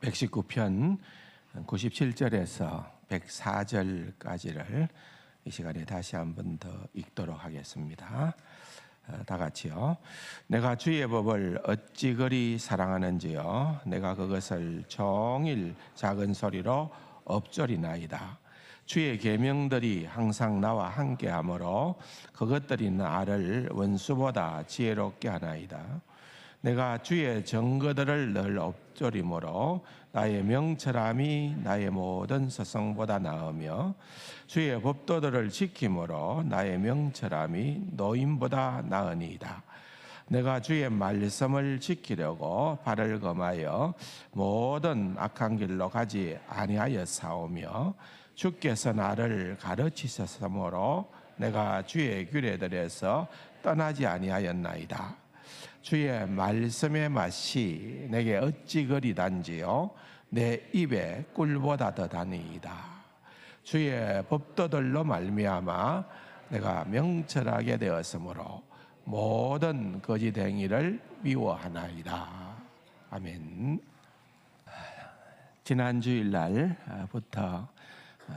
119편 97절에서 104절까지를 이 시간에 다시 한 번 더 읽도록 하겠습니다. 다 같이요. 내가 주의 법을 어찌 그리 사랑하는지요. 내가 그것을 종일 작은 소리로 엎조리나이다. 주의 계명들이 항상 나와 함께하므로 그것들이 나를 원수보다 지혜롭게 하나이다. 내가 주의 증거들을 늘 엎조림으로 나의 명철함이 나의 모든 서성보다 나으며 주의 법도들을 지킴으로 나의 명철함이 노임보다 나으니이다. 내가 주의 말씀을 지키려고 발을 검하여 모든 악한 길로 가지 아니하여 싸우며 주께서 나를 가르치셨으므로 내가 주의 규례들에서 떠나지 아니하였나이다. 주의 말씀의 맛이 내게 어찌 그리 단지요 내 입에 꿀보다 더 다니이다. 주의 법도들로 말미암아 내가 명철하게 되었으므로 모든 거짓 행위를 미워하나이다. 아멘. 지난 주일날부터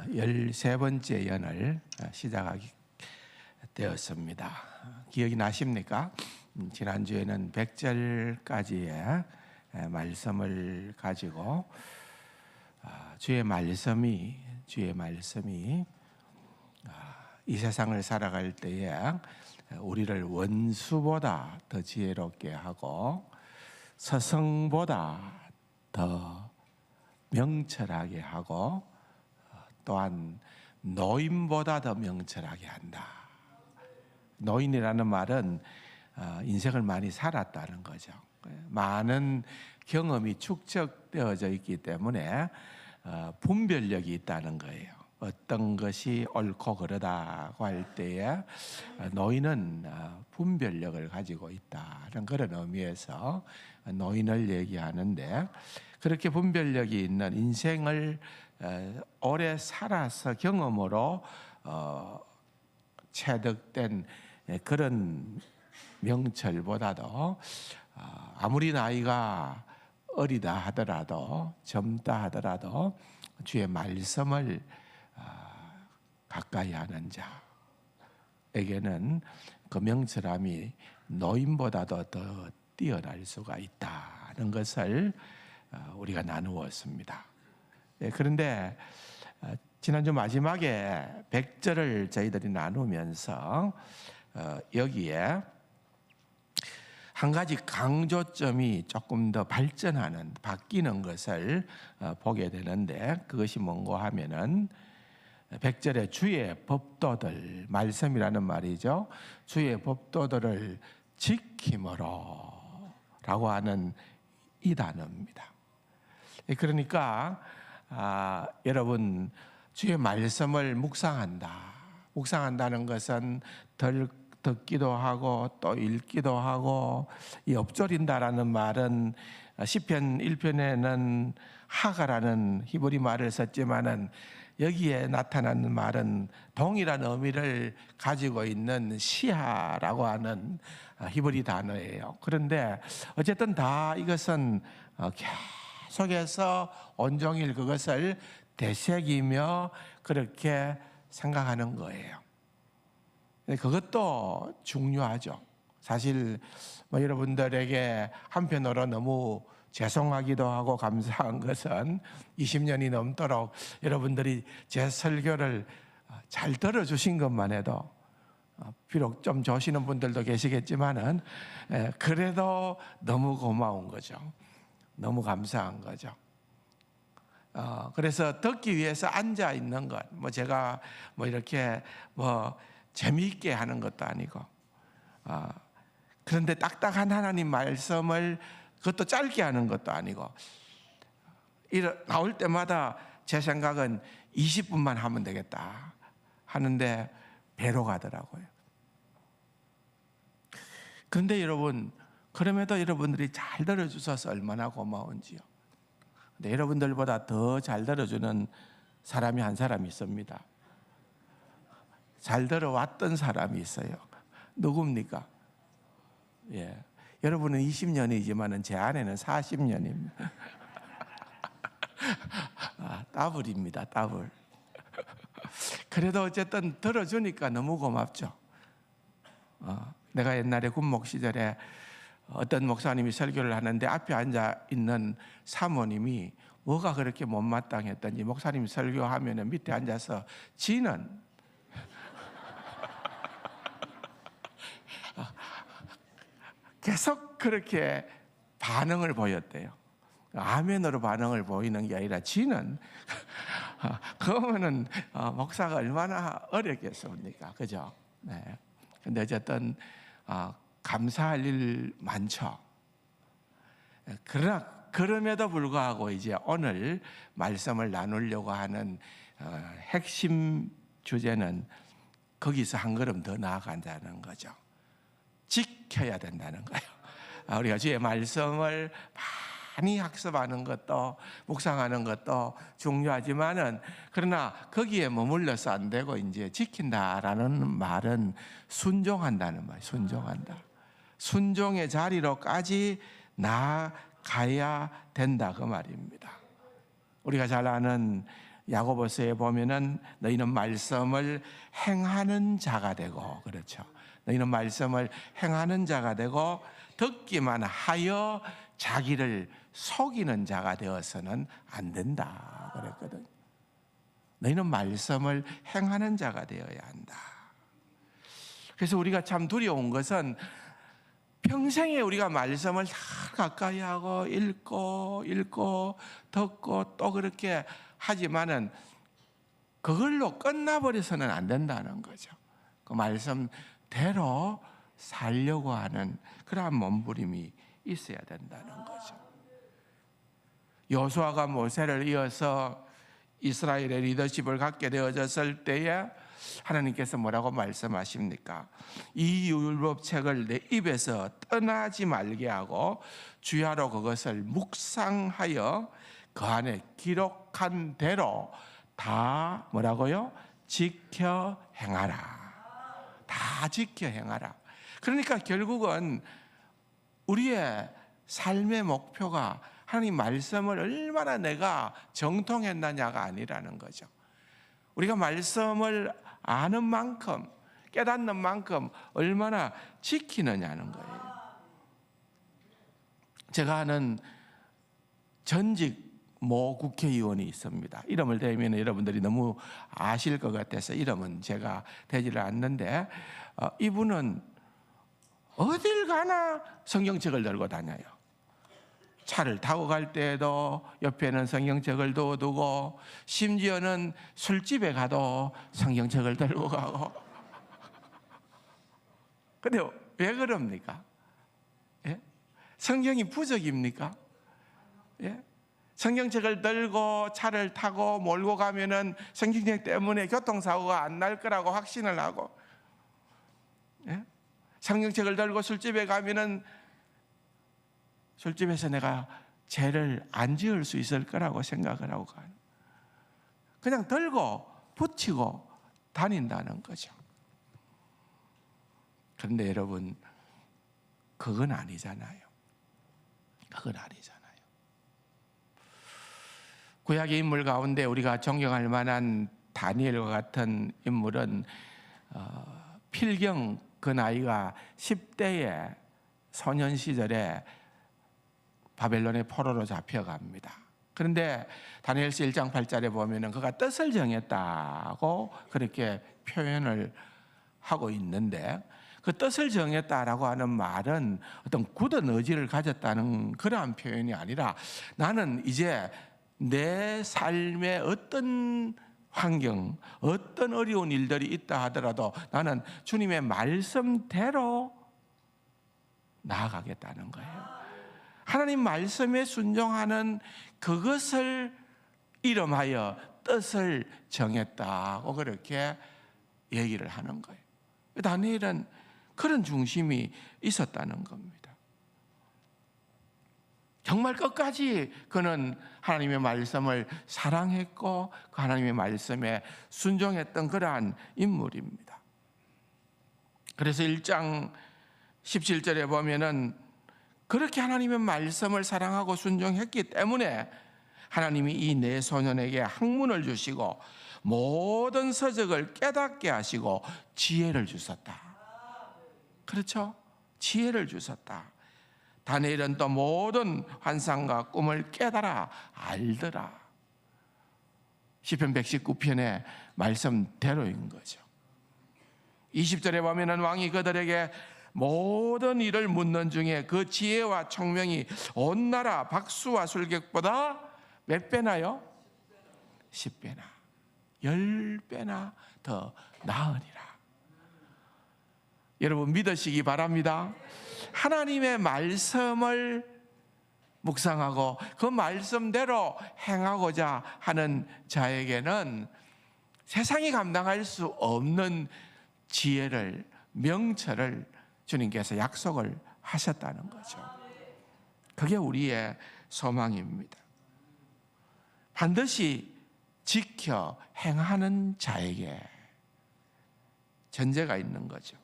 13번째 연을 시작하게 되었습니다. 기억이 나십니까? 지난주에는 100절까지의 말씀을 가지고 주의 말씀이 이 세상을 살아갈 때에 우리를 원수보다 더 지혜롭게 하고 서성보다 더 명철하게 하고 또한 노인보다 더 명철하게 한다. 노인이라는 말은 인생을 많이 살았다는 거죠. 많은 경험이 축적되어져 있기 때문에 분별력이 있다는 거예요. 어떤 것이 옳고 그르다고 할 때에 노인은 분별력을 가지고 있다는 그런 의미에서 노인을 얘기하는데, 그렇게 분별력이 있는 인생을 오래 살아서 경험으로 체득된 그런 명철보다도 아무리 나이가 어리다 하더라도 젊다 하더라도 주의 말씀을 가까이 하는 자에게는 그 명철함이 노인보다도 더 뛰어날 수가 있다는 것을 우리가 나누었습니다. 그런데 지난주 마지막에 100절을 저희들이 나누면서 여기에 한 가지 강조점이 조금 더 발전하는, 바뀌는 것을 보게 되는데, 그것이 뭔가 하면은 100절에 주의 법도들, 말씀이라는 말이죠. 주의 법도들을 지킴으로 라고 하는 이 단어입니다. 그러니까 여러분, 주의 말씀을 묵상한다는 것은 듣기도 하고 또 읽기도 하고, 이 엎조린다라는 말은 시편 1편에는 하가라는 히브리 말을 썼지만은 여기에 나타나는 말은 동일한 의미를 가지고 있는 시하라고 하는 히브리 단어예요. 그런데 어쨌든 다 이것은 계속해서 온종일 그것을 되새기며 그렇게 생각하는 거예요. 그것도 중요하죠. 사실 여러분들에게 한편으로 너무 죄송하기도 하고 감사한 것은 20년이 넘도록 여러분들이 제 설교를 잘 들어주신 것만 해도, 비록 좀 조시는 분들도 계시겠지만은 그래도 너무 고마운 거죠. 너무 감사한 거죠. 그래서 듣기 위해서 앉아 있는 것, 제가 이렇게 재미있게 하는 것도 아니고, 그런데 딱딱한 하나님 말씀을 그것도 짧게 하는 것도 아니고, 나올 때마다 제 생각은 20분만 하면 되겠다 하는데 배로 가더라고요. 그런데 여러분, 그럼에도 여러분들이 잘 들어주셔서 얼마나 고마운지요. 근데 여러분들보다 더 잘 들어주는 사람이 한 사람 있습니다. 잘 들어왔던 사람이 있어요. 누굽니까? 여러분은 20년이지만 제 아내는 40년입니다. 더블입니다. 더블. 그래도 어쨌든 들어주니까 너무 고맙죠. 내가 옛날에 군목 시절에 어떤 목사님이 설교를 하는데 앞에 앉아 있는 사모님이 뭐가 그렇게 못마땅했던지 목사님 설교하면 밑에 앉아서 지는 계속 그렇게 반응을 보였대요. 아멘으로 반응을 보이는 게 아니라 지는 그러면은 목사가 얼마나 어렵겠습니까? 그죠? 네. 근데 어쨌든 감사할 일 많죠. 그러나 그럼에도 불구하고 이제 오늘 말씀을 나누려고 하는 핵심 주제는 거기서 한 걸음 더 나아간다는 거죠. 지켜야 된다는 거예요. 우리가 주의 말씀을 많이 학습하는 것도 묵상하는 것도 중요하지만은 그러나 거기에 머물러서 안 되고 이제 지킨다라는 말은 순종한다는 말, 순종한다. 순종의 자리로까지 나아가야 된다 그 말입니다. 우리가 잘 아는 야고보서에 보면은 너희는 말씀을 행하는 자가 되고, 그렇죠. 너희는 말씀을 행하는 자가 되고 듣기만 하여 자기를 속이는 자가 되어서는 안 된다 그랬거든. 너희는 말씀을 행하는 자가 되어야 한다. 그래서 우리가 참 두려운 것은 평생에 우리가 말씀을 다 가까이 하고 읽고 듣고 또 그렇게 하지만은 그걸로 끝나버려서는 안 된다는 거죠. 그 말씀대로 살려고 하는 그러한 몸부림이 있어야 된다는 거죠. 여호수아가 모세를 이어서 이스라엘의 리더십을 갖게 되어졌을 때에 하나님께서 뭐라고 말씀하십니까? 이 율법책을 내 입에서 떠나지 말게 하고 주야로 그것을 묵상하여 그 안에 기록한 대로 다 뭐라고요? 지켜 행하라. 다 지켜 행하라. 그러니까 결국은 우리의 삶의 목표가 하나님 말씀을 얼마나 내가 정통했느냐가 아니라는 거죠. 우리가 말씀을 아는 만큼, 깨닫는 만큼 얼마나 지키느냐는 거예요. 제가 아는 전직 모 국회의원이 있습니다. 이름을 대면 여러분들이 너무 아실 것 같아서 이름은 제가 대지를 않는데 이분은 어딜 가나 성경책을 들고 다녀요. 차를 타고 갈 때에도 옆에는 성경책을 두고 심지어는 술집에 가도 성경책을 들고 가고. 근데 왜 그럽니까? 예? 성경이 부적입니까? 예? 성경책을 들고 차를 타고 몰고 가면은 성경책 때문에 교통사고가 안 날 거라고 확신을 하고, 예? 성경책을 들고 술집에 가면은 술집에서 내가 죄를 안 지을 수 있을 거라고 생각을 하고 가는, 그냥 들고 붙이고 다닌다는 거죠. 그런데 여러분, 그건 아니잖아요. 그건 아니잖아요. 구약의 인물 가운데 우리가 존경할 만한 다니엘과 같은 인물은 필경 그 나이가 10대의 소년 시절에 바벨론의 포로로 잡혀갑니다. 그런데 다니엘서 1장 8절에 보면은 그가 뜻을 정했다고 그렇게 표현을 하고 있는데, 그 뜻을 정했다라고 하는 말은 어떤 굳은 의지를 가졌다는 그러한 표현이 아니라, 나는 이제 내 삶에 어떤 환경, 어떤 어려운 일들이 있다 하더라도 나는 주님의 말씀대로 나아가겠다는 거예요. 하나님 말씀에 순종하는 그것을 이름하여 뜻을 정했다고 그렇게 얘기를 하는 거예요. 다니엘은 그런 중심이 있었다는 겁니다. 정말 끝까지 그는 하나님의 말씀을 사랑했고 그 하나님의 말씀에 순종했던 그러한 인물입니다. 그래서 1장 17절에 보면은 그렇게 하나님의 말씀을 사랑하고 순종했기 때문에 하나님이 이 네 소년에게 학문을 주시고 모든 서적을 깨닫게 하시고 지혜를 주셨다. 그렇죠? 지혜를 주셨다. 다니엘은 또 모든 환상과 꿈을 깨달아 알더라. 시편 119편의 말씀대로인 거죠. 20절에 보면은 왕이 그들에게 모든 일을 묻는 중에 그 지혜와 총명이 온 나라 박수와 술객보다 몇 배나요? 10배나 10배나 더 나으니라. 여러분 믿으시기 바랍니다. 하나님의 말씀을 묵상하고 그 말씀대로 행하고자 하는 자에게는 세상이 감당할 수 없는 지혜를, 명철을 주님께서 약속을 하셨다는 거죠. 그게 우리의 소망입니다. 반드시 지켜 행하는 자에게 전제가 있는 거죠.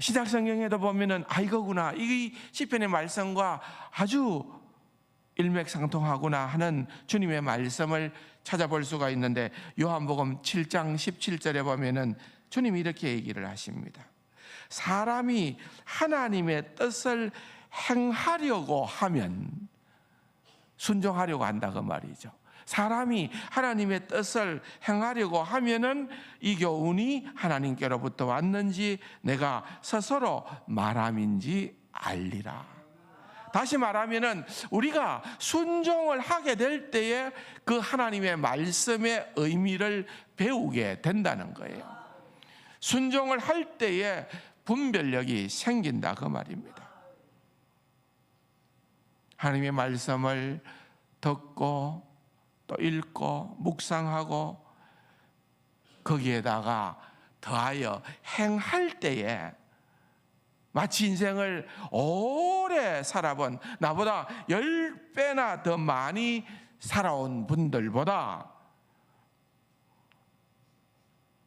신약 성경에도 보면은 이거구나, 이 시편의 말씀과 아주 일맥상통하구나 하는 주님의 말씀을 찾아볼 수가 있는데, 요한복음 7장 17절에 보면은 주님이 이렇게 얘기를 하십니다. 사람이 하나님의 뜻을 행하려고 하면, 순종하려고 한다 그 말이죠. 사람이 하나님의 뜻을 행하려고 하면은 이 교훈이 하나님께로부터 왔는지 내가 스스로 말함인지 알리라. 다시 말하면은 우리가 순종을 하게 될 때에 그 하나님의 말씀의 의미를 배우게 된다는 거예요. 순종을 할 때에 분별력이 생긴다 그 말입니다. 하나님의 말씀을 듣고 또 읽고 묵상하고 거기에다가 더하여 행할 때에 마치 인생을 오래 살아본, 나보다 10배나 더 많이 살아온 분들보다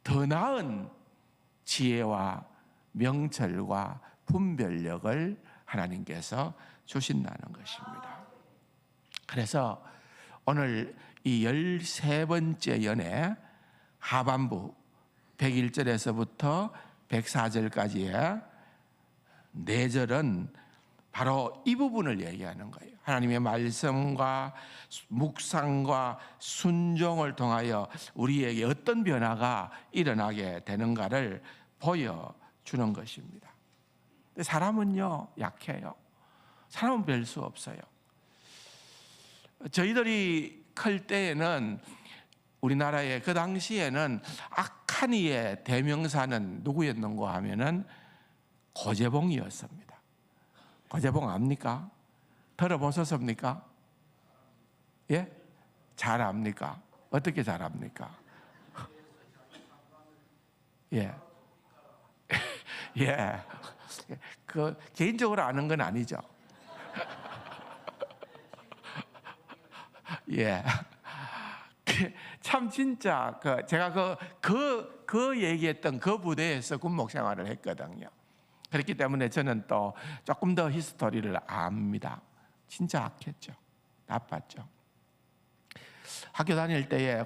더 나은 지혜와 명철과 분별력을 하나님께서 주신다는 것입니다. 그래서 오늘 이 13번째 연애 하반부 101절에서부터 104절까지의 4절은 바로 이 부분을 얘기하는 거예요. 하나님의 말씀과 묵상과 순종을 통하여 우리에게 어떤 변화가 일어나게 되는가를 보여주는 것입니다. 근데 사람은요, 약해요. 사람은 별 수 없어요. 저희들이 클 때에는 우리나라의 그 당시에는 악한 이의 대명사는 누구였는고 하면은 고재봉이었습니다. 고재봉 압니까? 들어보셨습니까? 예? 잘 압니까? 어떻게 잘 압니까? 예. 예. 그 개인적으로 아는 건 아니죠. 예. 참 진짜 제가 그 얘기했던 그 부대에서 군목 생활을 했거든요. 그렇기 때문에 저는 또 조금 더 히스토리를 압니다. 진짜 악했죠. 나빴죠. 학교 다닐 때에,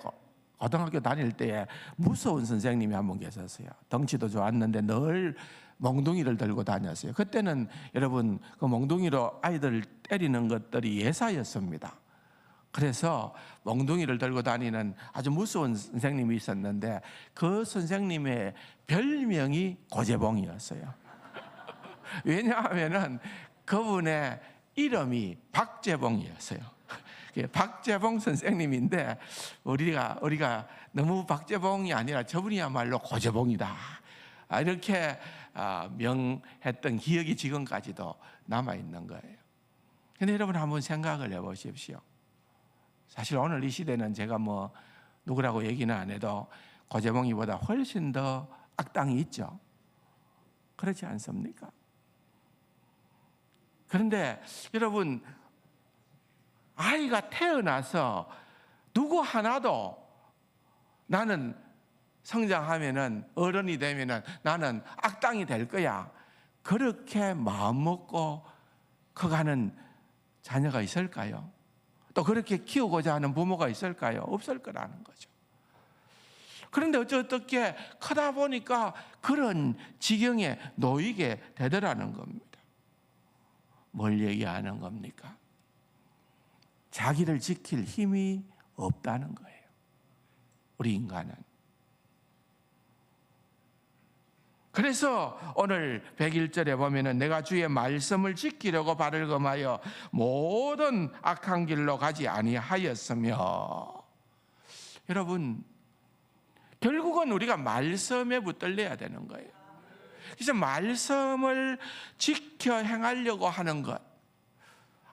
고등학교 다닐 때에 무서운 선생님이 한 분 계셨어요. 덩치도 좋았는데 늘 몽둥이를 들고 다녔어요. 그때는 여러분 그 몽둥이로 아이들을 때리는 것들이 예사였습니다. 그래서 몽둥이를 들고 다니는 아주 무서운 선생님이 있었는데 그 선생님의 별명이 고재봉이었어요. 왜냐하면은 그분의 이름이 박재봉이었어요. 박재봉 선생님인데 우리가 너무 박재봉이 아니라 저분이야말로 고재봉이다 이렇게 명했던 기억이 지금까지도 남아 있는 거예요. 근데 여러분 한번 생각을 해보십시오. 사실 오늘 이 시대는 제가 뭐 누구라고 얘기는 안 해도 고재봉이보다 훨씬 더 악당이 있죠. 그렇지 않습니까? 그런데 여러분, 아이가 태어나서 누구 하나도 나는 성장하면은 어른이 되면은 나는 악당이 될 거야, 그렇게 마음 먹고 커가는 자녀가 있을까요? 또 그렇게 키우고자 하는 부모가 있을까요? 없을 거라는 거죠. 그런데 어떻게 크다 보니까 그런 지경에 놓이게 되더라는 겁니다. 뭘 얘기하는 겁니까? 자기를 지킬 힘이 없다는 거예요. 우리 인간은. 그래서 오늘 101절에 보면은 내가 주의 말씀을 지키려고 발을 검하여 모든 악한 길로 가지 아니하였으며, 여러분 결국은 우리가 말씀에 붙들려야 되는 거예요. 그래서 말씀을 지켜 행하려고 하는 것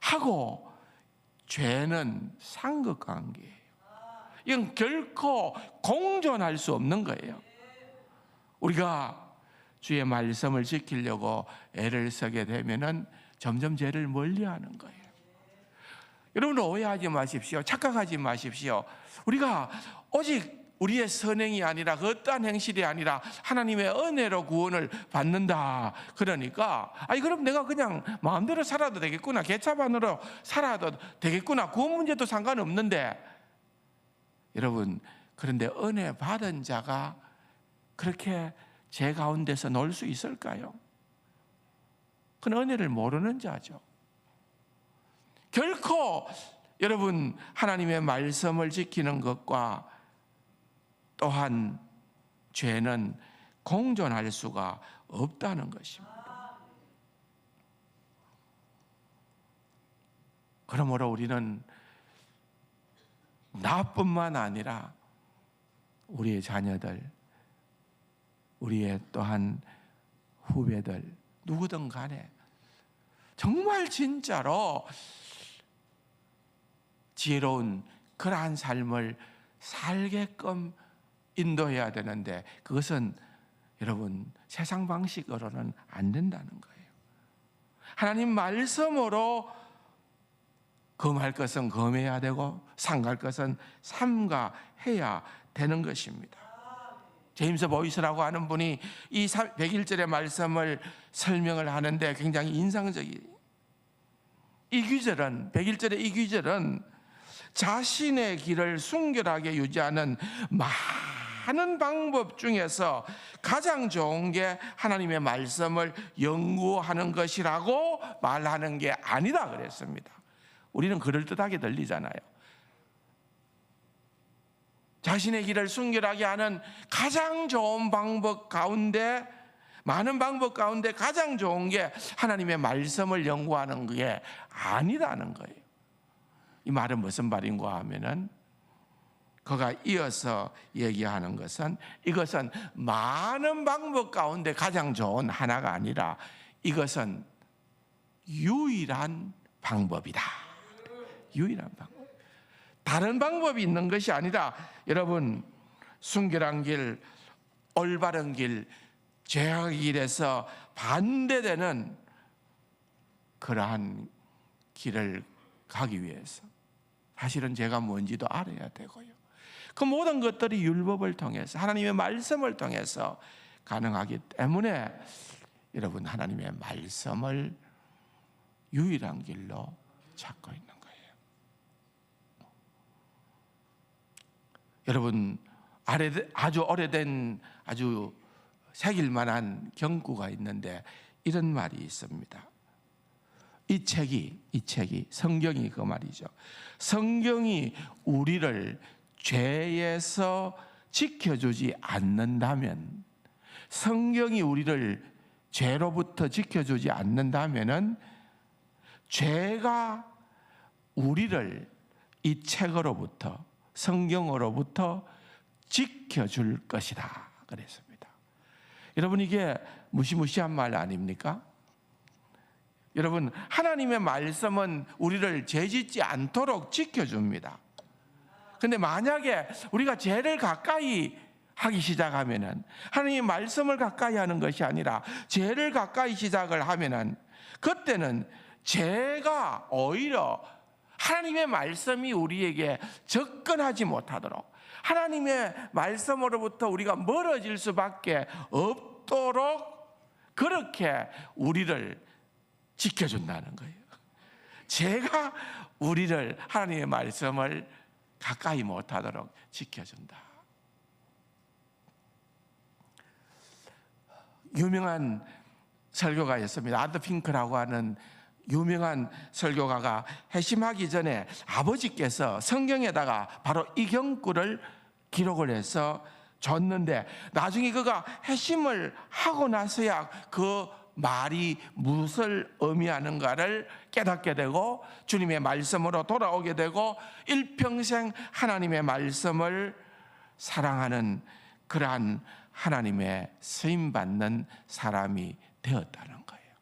하고 죄는 상극관계예요. 이건 결코 공존할 수 없는 거예요. 우리가 주의 말씀을 지키려고 애를 쓰게 되면은 점점 죄를 멀리하는 거예요. 여러분 오해하지 마십시오. 착각하지 마십시오. 우리가 오직 우리의 선행이 아니라 그 어떠한 행실이 아니라 하나님의 은혜로 구원을 받는다. 그러니까 그럼 내가 그냥 마음대로 살아도 되겠구나, 개차반으로 살아도 되겠구나, 구원 문제도 상관없는데, 여러분 그런데 은혜 받은 자가 그렇게 죄 가운데서 놀 수 있을까요? 그건 은혜를 모르는 자죠. 결코 여러분 하나님의 말씀을 지키는 것과 또한 죄는 공존할 수가 없다는 것입니다. 그러므로 우리는 나뿐만 아니라 우리의 자녀들, 우리의 또한 후배들, 누구든 간에 정말 진짜로 지혜로운 그러한 삶을 살게끔 인도해야 되는데, 그것은 여러분 세상 방식으로는 안 된다는 거예요. 하나님 말씀으로 금할 것은 금해야 되고 삼갈 것은 삼가해야 되는 것입니다. 제임스 보이스라고 하는 분이 이 101절의 말씀을 설명을 하는데 굉장히 인상적이에요. 이 귀절은, 101절의 이 귀절은 자신의 길을 순결하게 유지하는 많은 방법 중에서 가장 좋은 게 하나님의 말씀을 연구하는 것이라고 말하는 게 아니다 그랬습니다. 우리는 그럴듯하게 들리잖아요. 자신의 길을 순결하게 하는 가장 좋은 방법 가운데, 많은 방법 가운데 가장 좋은 게 하나님의 말씀을 연구하는 게 아니라는 거예요. 이 말은 무슨 말인가 하면은, 그가 이어서 얘기하는 것은, 이것은 많은 방법 가운데 가장 좋은 하나가 아니라 이것은 유일한 방법이다. 유일한 방법. 다른 방법이 있는 것이 아니라, 여러분 순결한 길, 올바른 길, 죄악의 길에서 반대되는 그러한 길을 가기 위해서 사실은 죄가 뭔지도 알아야 되고요. 그 모든 것들이 율법을 통해서, 하나님의 말씀을 통해서 가능하기 때문에 여러분 하나님의 말씀을 유일한 길로 찾고 있는 거예요. 여러분 아주 오래된, 아주 새길만한 경구가 있는데 이런 말이 있습니다. 이 책이 성경이 그 말이죠. 성경이 우리를 죄에서 지켜주지 않는다면, 성경이 우리를 죄로부터 지켜주지 않는다면은 죄가 우리를 이 책으로부터, 성경으로부터 지켜줄 것이다 그랬습니다. 여러분 이게 무시무시한 말 아닙니까? 여러분 하나님의 말씀은 우리를 죄짓지 않도록 지켜줍니다. 근데 만약에 우리가 죄를 가까이 하기 시작하면은, 하나님의 말씀을 가까이 하는 것이 아니라 죄를 가까이 시작을 하면은, 그때는 죄가 오히려 하나님의 말씀이 우리에게 접근하지 못하도록, 하나님의 말씀으로부터 우리가 멀어질 수밖에 없도록 그렇게 우리를 지켜준다는 거예요. 죄가 우리를 하나님의 말씀을 가까이 못하도록 지켜준다. 유명한 설교가였습니다. 아더 핑크라고 하는 유명한 설교가가 회심하기 전에 아버지께서 성경에다가 바로 이 경구를 기록을 해서 줬는데, 나중에 그가 회심을 하고 나서야 그 말이 무엇을 의미하는가를 깨닫게 되고 주님의 말씀으로 돌아오게 되고 일평생 하나님의 말씀을 사랑하는 그러한 하나님의 쓰임받는 사람이 되었다는 거예요.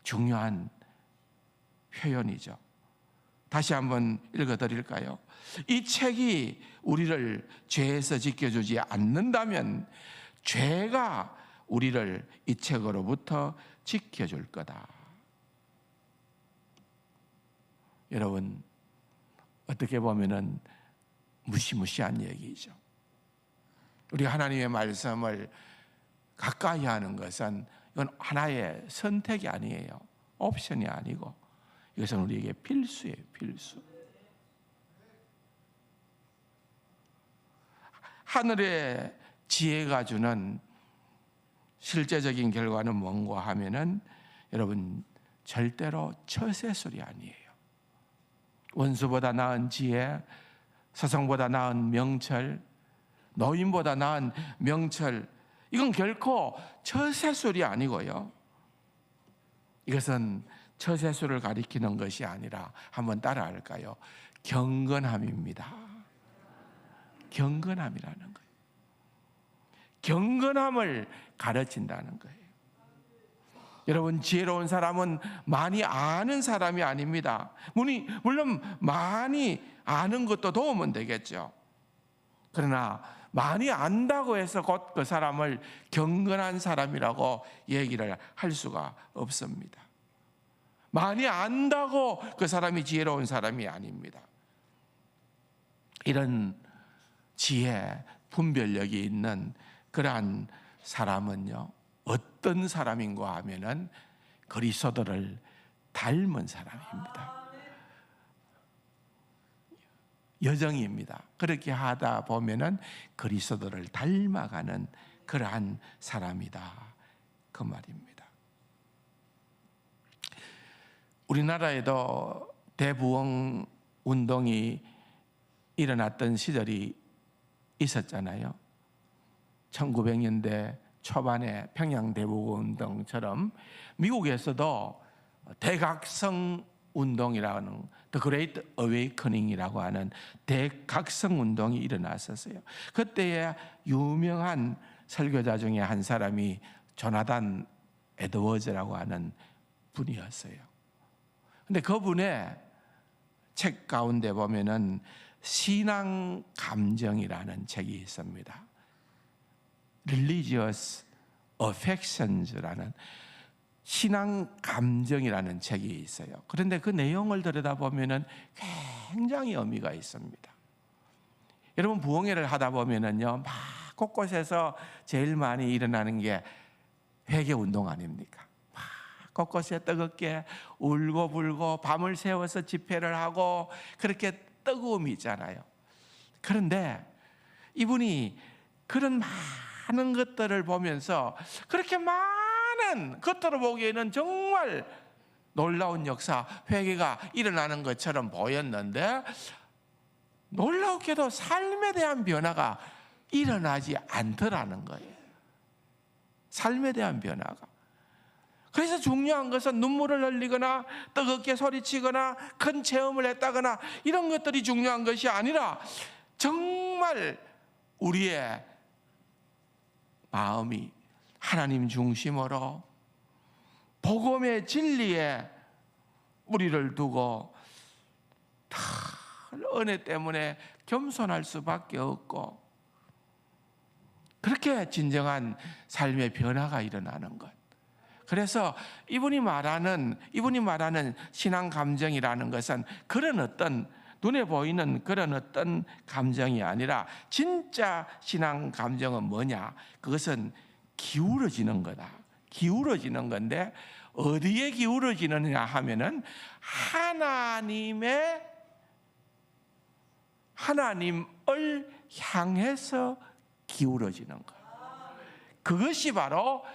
중요한 표현이죠. 다시 한번 읽어드릴까요? 이 책이 우리를 죄에서 지켜주지 않는다면 죄가 우리를 이 책으로부터 지켜줄 거다. 여러분, 어떻게 보면은 무시무시한 얘기죠. 우리가 하나님의 말씀을 가까이 하는 것은 이건 하나의 선택이 아니에요. 옵션이 아니고 이것은 우리에게 필수예요. 필수. 하늘의 지혜가 주는 실제적인 결과는 뭔가 하면은 여러분, 절대로 처세술이 아니에요. 원수보다 나은 지혜, 서성보다 나은 명철, 노인보다 나은 명철, 이건 결코 처세술이 아니고요. 이것은 처세술을 가리키는 것이 아니라 한번 따라 할까요? 경건함입니다. 경건함이라는 거예요. 경건함을 가르친다는 거예요. 여러분, 지혜로운 사람은 많이 아는 사람이 아닙니다. 물론 많이 아는 것도 도움은 되겠죠. 그러나 많이 안다고 해서 곧 그 사람을 경건한 사람이라고 얘기를 할 수가 없습니다. 많이 안다고 그 사람이 지혜로운 사람이 아닙니다. 이런 지혜, 분별력이 있는 그러한 사람은요, 어떤 사람인가 하면은 그리스도를 닮은 사람입니다. 여정입니다. 그렇게 하다 보면은 그리스도를 닮아가는 그러한 사람이다, 그 말입니다. 우리나라에도 대부흥 운동이 일어났던 시절이 있었잖아요. 1900년대 초반에 평양 대부흥 운동처럼 미국에서도 대각성 운동이라는 The Great Awakening이라고 하는 대각성 운동이 일어났었어요. 그때의 유명한 설교자 중에 한 사람이 조나단 에드워즈라고 하는 분이었어요. 근데 그분의 책 가운데 보면은 신앙 감정이라는 책이 있습니다. Religious Affections라는 신앙 감정이라는 책이 있어요. 그런데 그 내용을 들여다보면은 굉장히 의미가 있습니다. 여러분, 부흥회를 하다 보면은요, 막 곳곳에서 제일 많이 일어나는 게 회개 운동 아닙니까? 막 곳곳에 뜨겁게 울고 불고 밤을 새워서 집회를 하고 그렇게 뜨거움이 있잖아요. 그런데 이분이 그런 많은 것들을 보면서 그렇게 많은 겉으로 보기에는 정말 놀라운 역사, 회개가 일어나는 것처럼 보였는데 놀랍게도 삶에 대한 변화가 일어나지 않더라는 거예요. 삶에 대한 변화가. 그래서 중요한 것은 눈물을 흘리거나 뜨겁게 소리치거나 큰 체험을 했다거나 이런 것들이 중요한 것이 아니라 정말 우리의 마음이 하나님 중심으로 복음의 진리에 우리를 두고 다 은혜 때문에 겸손할 수밖에 없고, 그렇게 진정한 삶의 변화가 일어나는 것. 그래서 이분이 말하는 신앙 감정이라는 것은 그런 어떤 눈에 보이는 그런 어떤 감정이 아니라 진짜 신앙 감정은 뭐냐? 그것은 기울어지는 거다. 기울어지는 건데 어디에 기울어지느냐 하면은 하나님을 향해서 기울어지는 것. 그것이 바로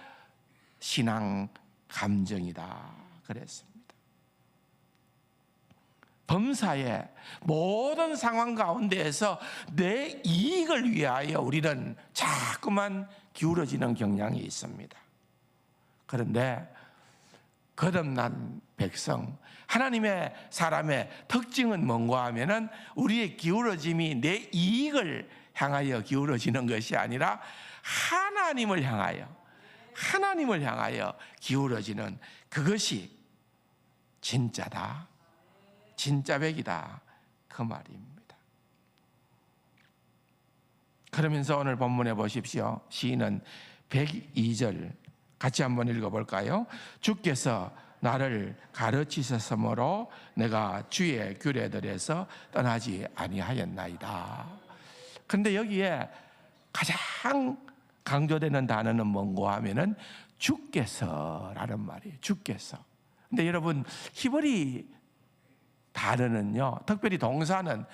신앙 감정이다 그랬습니다. 범사의 모든 상황 가운데에서 내 이익을 위하여 우리는 자꾸만 기울어지는 경향이 있습니다. 그런데 거듭난 백성, 하나님의 사람의 특징은 뭔가 하면은 우리의 기울어짐이 내 이익을 향하여 기울어지는 것이 아니라 하나님을 향하여 기울어지는 그것이 진짜다, 진짜 백이다 그 말입니다. 그러면서 오늘 본문에 보십시오. 시인은 102절 같이 한번 읽어볼까요? 주께서 나를 가르치셨으므로 내가 주의 규례들에서 떠나지 아니하였나이다. 그런데 여기에 가장 강조되는 단어는 뭔가 하면은 주께서라는 말이에요. 주께서. 근데 여러분 히브리 단어는요, 특별히 동사가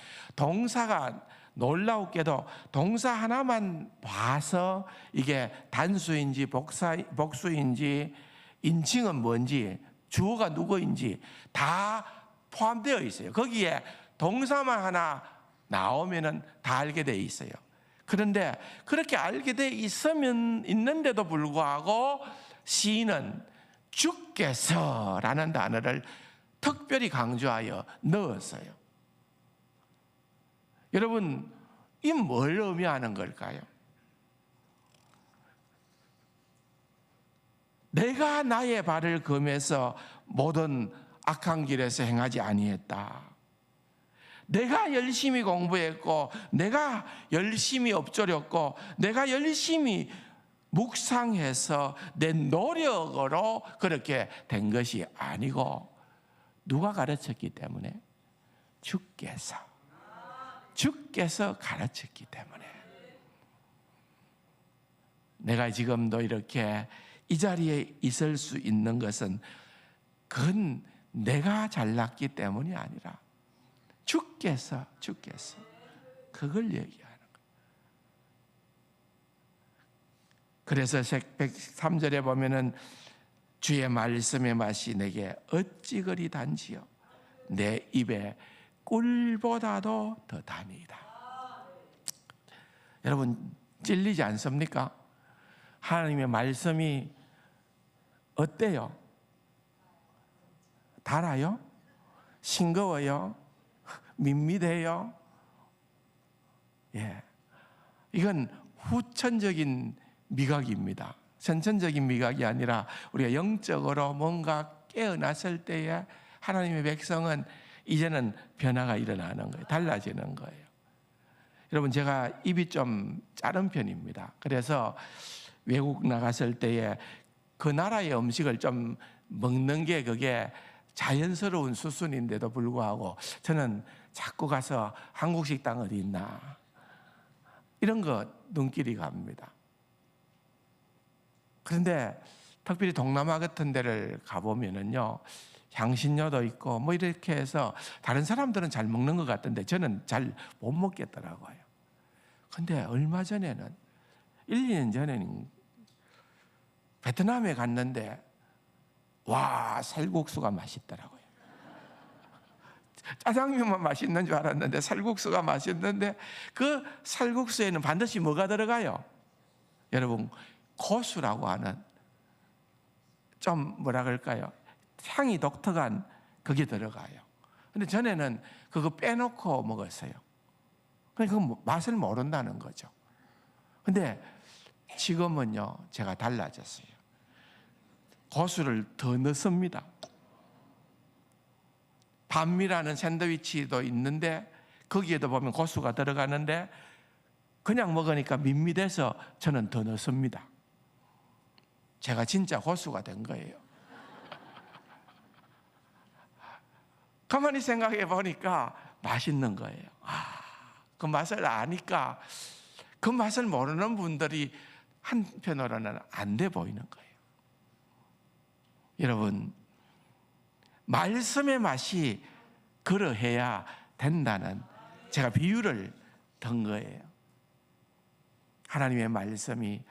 놀라웠게도 동사 하나만 봐서 이게 단수인지 복수인지 인칭은 뭔지 주어가 누구인지 다 포함되어 있어요. 거기에 동사만 하나 나오면은 다 알게 돼 있어요. 그런데 그렇게 알게 돼 있는데도 불구하고 시인은 주께서라는 단어를 특별히 강조하여 넣었어요. 여러분, 이 뭘 의미하는 걸까요? 내가 나의 발을 금해서 모든 악한 길에서 행하지 아니했다. 내가 열심히 공부했고, 내가 열심히 엎드렸고, 내가 열심히 묵상해서 내 노력으로 그렇게 된 것이 아니고 누가 가르쳤기 때문에? 주께서 가르쳤기 때문에. 내가 지금도 이렇게 이 자리에 있을 수 있는 것은 그건 내가 잘났기 때문이 아니라 주께서 그걸 얘기하는 거예요. 그래서 103절에 보면은 주의 말씀의 맛이 내게 어찌 그리 단지요 내 입에 꿀보다도 더 다니이다. 여러분 찔리지 않습니까? 하나님의 말씀이 어때요? 달아요? 싱거워요? 밋밋해요? 예, 이건 후천적인 미각입니다. 선천적인 미각이 아니라 우리가 영적으로 뭔가 깨어났을 때에 하나님의 백성은 이제는 변화가 일어나는 거예요. 달라지는 거예요. 여러분 제가 입이 좀 짧은 편입니다. 그래서 외국 나갔을 때에 그 나라의 음식을 좀 먹는 게 그게 자연스러운 수순인데도 불구하고 저는 자꾸 가서 한국 식당 어디 있나 이런 거 눈길이 갑니다. 그런데 특별히 동남아 같은 데를 가보면은요, 향신료도 있고 뭐 이렇게 해서 다른 사람들은 잘 먹는 것 같은데 저는 잘 못 먹겠더라고요. 근데 얼마 전에는 1, 2년 전에는 베트남에 갔는데 와, 살국수가 맛있더라고요. 짜장면만 맛있는 줄 알았는데 살국수가 맛있는데 그 살국수에는 반드시 뭐가 들어가요? 여러분 고수라고 하는 좀 뭐라 그럴까요? 향이 독특한 그게 들어가요. 근데 전에는 그거 빼놓고 먹었어요. 그러니까 그 맛을 모른다는 거죠. 근데 지금은요 제가 달라졌어요. 고수를 더 넣습니다. 반미라는 샌드위치도 있는데 거기에도 보면 고수가 들어가는데 그냥 먹으니까 밋밋해서 저는 더 넣습니다. 제가 진짜 고수가 된 거예요. 가만히 생각해 보니까 맛있는 거예요. 그 맛을 아니까 그 맛을 모르는 분들이 한편으로는 안 돼 보이는 거예요. 여러분, 말씀의 맛이 그러해야 된다는 제가 비유를 든 거예요. 하나님의 말씀이,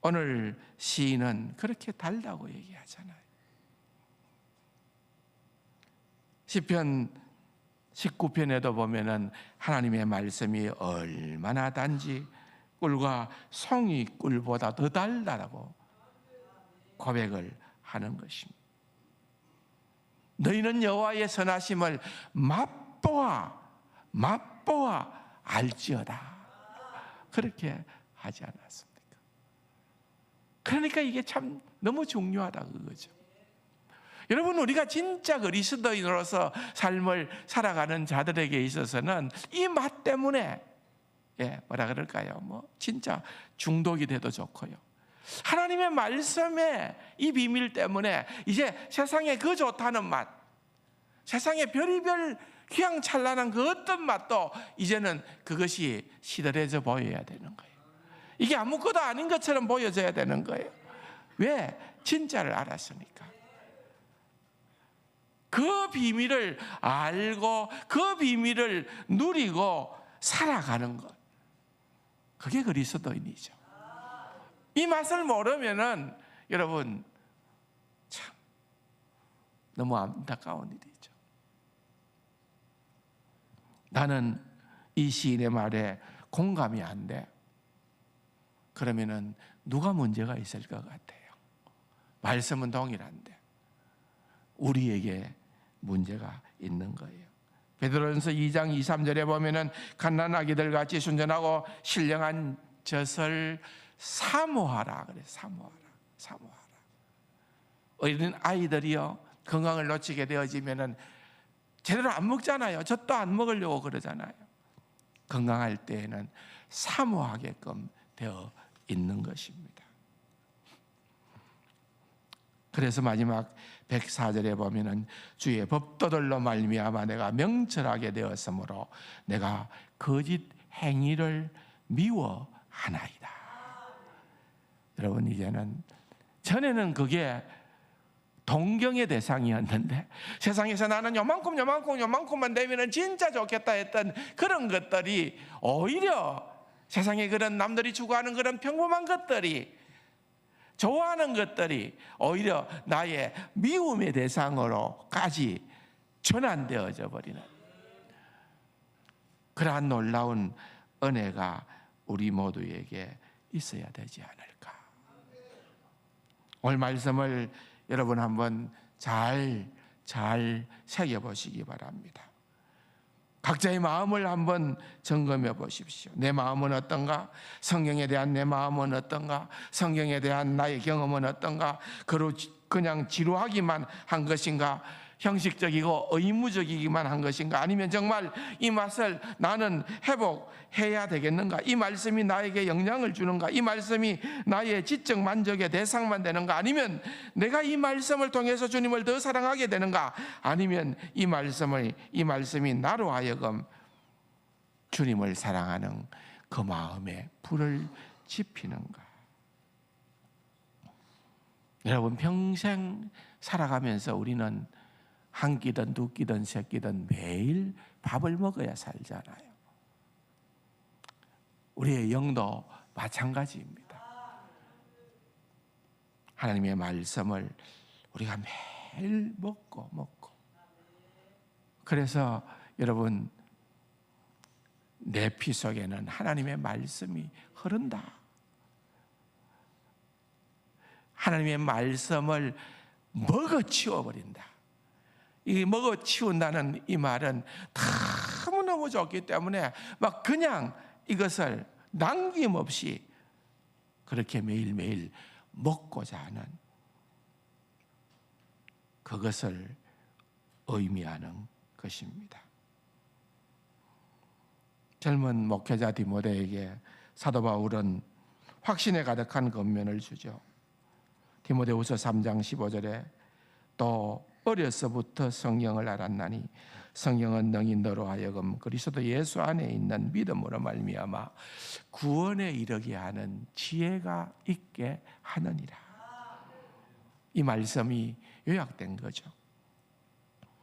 오늘 시인은 그렇게 달다고 얘기하잖아요. 시편 19편에도 보면은 하나님의 말씀이 얼마나 단지 꿀과 송이 꿀보다 더 달다라고 고백을 하는 것입니다. 너희는 여호와의 선하심을 맛보아 알지어다, 그렇게 하지 않았습니까? 그러니까 이게 참 너무 중요하다 그거죠. 여러분, 우리가 진짜 그리스도인으로서 삶을 살아가는 자들에게 있어서는 이 맛 때문에 뭐라 그럴까요? 진짜 중독이 돼도 좋고요. 하나님의 말씀의 이 비밀 때문에 이제 세상에 그 좋다는 맛, 세상에 별의별 휘황찬란한 그 어떤 맛도 이제는 그것이 시들해져 보여야 되는 거예요. 이게 아무것도 아닌 것처럼 보여져야 되는 거예요. 왜? 진짜를 알았으니까. 그 비밀을 알고 그 비밀을 누리고 살아가는 것, 그게 그리스도인이죠. 이 맛을 모르면은 여러분 참 너무 안타까운 일이죠. 나는 이 시인의 말에 공감이 안 돼. 그러면은 누가 문제가 있을 것 같아요? 말씀은 동일한데 우리에게 문제가 있는 거예요. 베드로전서 2장 2, 3절에 보면은 갓난아기들 같이 순전하고 신령한 젖을 사모하라 그래. 사모하라. 어린 아이들이요, 건강을 놓치게 되어지면은 제대로 안 먹잖아요. 젖도 안 먹으려고 그러잖아요. 건강할 때에는 사모하게끔 되어 있는 것입니다. 그래서 마지막 104절에 보면은 주의 법도들로 말미암아 내가 명철하게 되었으므로 내가 거짓 행위를 미워하나이다. 여러분, 이제는, 전에는 그게 동경의 대상이었는데 세상에서 나는 요만큼만 되면은 진짜 좋겠다 했던 그런 것들이 오히려 세상에 그런 남들이 추구하는 그런 평범한 것들이, 좋아하는 것들이 오히려 나의 미움의 대상으로까지 전환되어져 버리는 그러한 놀라운 은혜가 우리 모두에게 있어야 되지 않을까. 오늘 말씀을 여러분 한번 잘 새겨보시기 바랍니다. 각자의 마음을 한번 점검해 보십시오. 내 마음은 어떤가? 성경에 대한 내 마음은 어떤가? 성경에 대한 나의 경험은 어떤가? 그냥 지루하기만 한 것인가? 형식적이고 의무적이기만 한 것인가? 아니면 정말 이 맛을 나는 회복해야 되겠는가? 이 말씀이 나에게 영향을 주는가? 이 말씀이 나의 지적 만족의 대상만 되는가? 아니면 내가 이 말씀을 통해서 주님을 더 사랑하게 되는가? 아니면 이 말씀이 나로 하여금 주님을 사랑하는 그 마음에 불을 지피는가? 여러분, 평생 살아가면서 우리는 한 끼든 두 끼든 세 끼든 매일 밥을 먹어야 살잖아요. 우리의 영도 마찬가지입니다. 하나님의 말씀을 우리가 매일 먹고 그래서 여러분, 내 피 속에는 하나님의 말씀이 흐른다. 하나님의 말씀을 먹어치워버린다. 이 먹어치운다는 이 말은 너무너무 좋기 때문에 막 그냥 이것을 남김없이 그렇게 매일매일 먹고자 하는 그것을 의미하는 것입니다. 젊은 목회자 디모데에게 사도 바울은 확신에 가득한 권면을 주죠. 디모데후서 3장 15절에 또 어려서부터 성경을 알았나니 성경은 능히 너로 하여금 그리스도 예수 안에 있는 믿음으로 말미암아 구원에 이르게 하는 지혜가 있게 하느니라. 이 말씀이 요약된 거죠.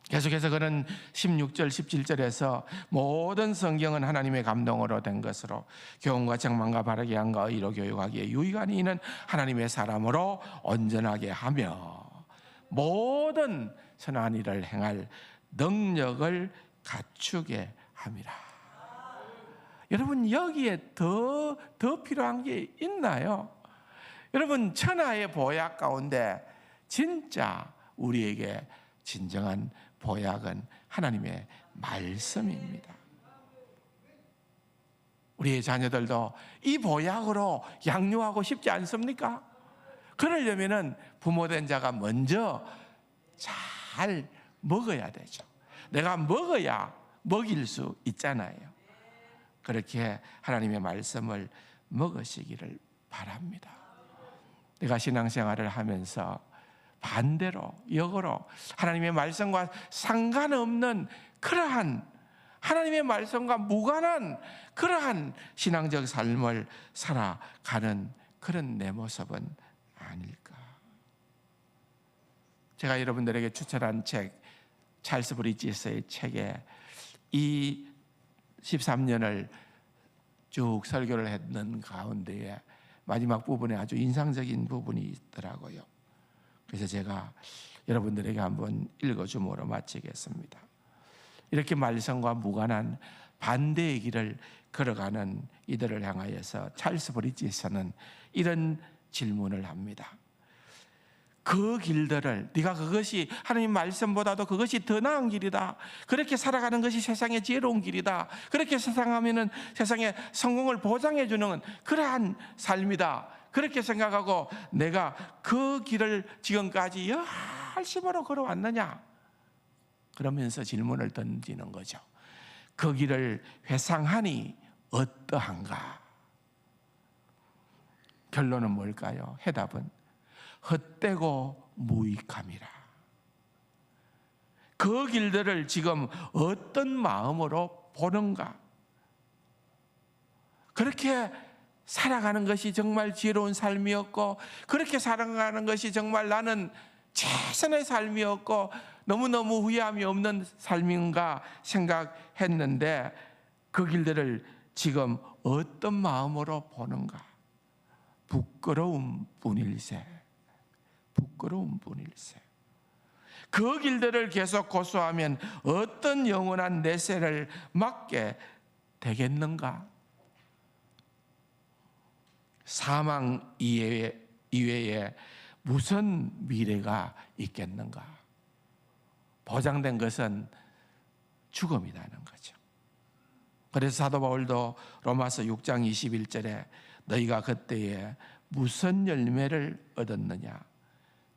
계속해서 그는 16절, 17절에서 모든 성경은 하나님의 감동으로 된 것으로 교훈과 책망과 바르게 함과 의로 교육하기에 유익하니 이는 하나님의 사람으로 온전하게 하며 모든 선한 일을 행할 능력을 갖추게 함이라. 여러분, 여기에 더 필요한 게 있나요? 여러분, 천하의 보약 가운데 진짜 우리에게 진정한 보약은 하나님의 말씀입니다. 우리의 자녀들도 이 보약으로 양육하고 싶지 않습니까? 그러려면 부모된 자가 먼저 잘 먹어야 되죠. 내가 먹어야 먹일 수 있잖아요. 그렇게 하나님의 말씀을 먹으시기를 바랍니다. 내가 신앙생활을 하면서 반대로, 역으로 하나님의 말씀과 상관없는 그러한, 하나님의 말씀과 무관한 그러한 신앙적 삶을 살아가는 그런 내 모습은 아닐까. 제가 여러분들에게 추천한 책, 찰스 브리지스의 책에 이 13년을 쭉 설교를 했는 가운데에 마지막 부분에 아주 인상적인 부분이 있더라고요. 그래서 제가 여러분들에게 한번 읽어줌으로 마치겠습니다. 이렇게 말씀과 무관한 반대의 길을 걸어가는 이들을 향하여서 찰스 브리지스는 이런 질문을 합니다. 그 길들을, 네가 그것이 하나님 말씀보다도 그것이 더 나은 길이다, 그렇게 살아가는 것이 세상의 지혜로운 길이다, 그렇게 세상하면은 세상에 성공을 보장해 주는 그러한 삶이다, 그렇게 생각하고 내가 그 길을 지금까지 열심으로 걸어왔느냐? 그러면서 질문을 던지는 거죠. 그 길을 회상하니 어떠한가? 결론은 뭘까요? 해답은 헛되고 무익함이라. 그 길들을 지금 어떤 마음으로 보는가? 그렇게 살아가는 것이 정말 지혜로운 삶이었고, 그렇게 살아가는 것이 정말 나는 최선의 삶이었고 너무너무 후회함이 없는 삶인가 생각했는데, 그 길들을 지금 어떤 마음으로 보는가? 부끄러운 뿐일세. 부끄러운 뿐일세. 그 길들을 계속 고수하면 어떤 영원한 내세를 맞게 되겠는가? 사망 이외에 무슨 미래가 있겠는가? 보장된 것은 죽음이라는 거죠. 그래서 사도 바울도 로마서 6장 21절에 너희가 그때에 무슨 열매를 얻었느냐?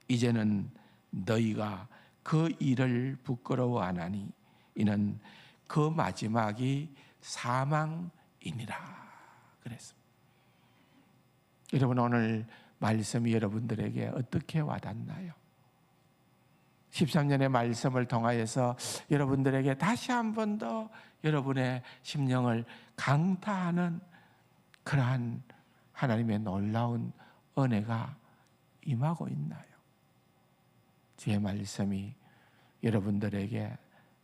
이제는 너희가 그 일을 부끄러워 안 하니 이는 그 마지막이 사망이니라 그랬습니다. 여러분, 오늘 말씀이 여러분들에게 어떻게 와닿나요? 13년의 말씀을 통하여서 여러분들에게 다시 한 번 더 여러분의 심령을 강타하는 그러한 하나님의 놀라운 은혜가 임하고 있나요? 주의 말씀이 여러분들에게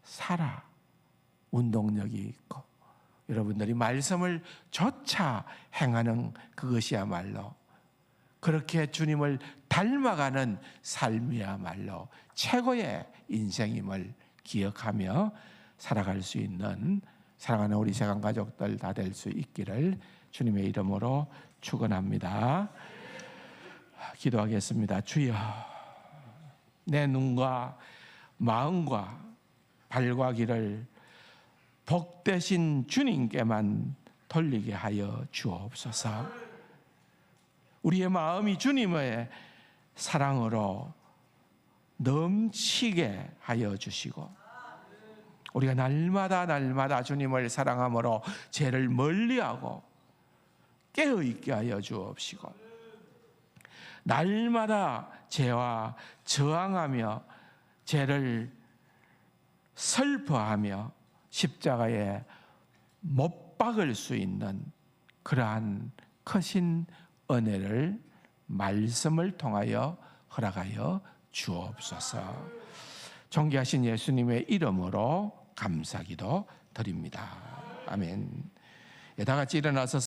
살아 운동력이 있고 여러분들이 말씀을 조차 행하는 그것이야말로, 그렇게 주님을 닮아가는 삶이야말로 최고의 인생임을 기억하며 살아갈 수 있는 사랑하는 우리 세상 가족들 다 될 수 있기를 주님의 이름으로 축원합니다. 기도하겠습니다. 주여, 내 눈과 마음과 발과 길을 복되신 주님께만 돌리게 하여 주옵소서. 우리의 마음이 주님의 사랑으로 넘치게 하여 주시고, 우리가 날마다 주님을 사랑함으로 죄를 멀리하고 깨어있게 하여 주옵시고, 날마다 죄와 저항하며 죄를 슬퍼하며 십자가에 못 박을 수 있는 그러한 크신 은혜를 말씀을 통하여 허락하여 주옵소서. 존귀하신 예수님의 이름으로 감사기도 드립니다. 아멘. 다 같이 일어나서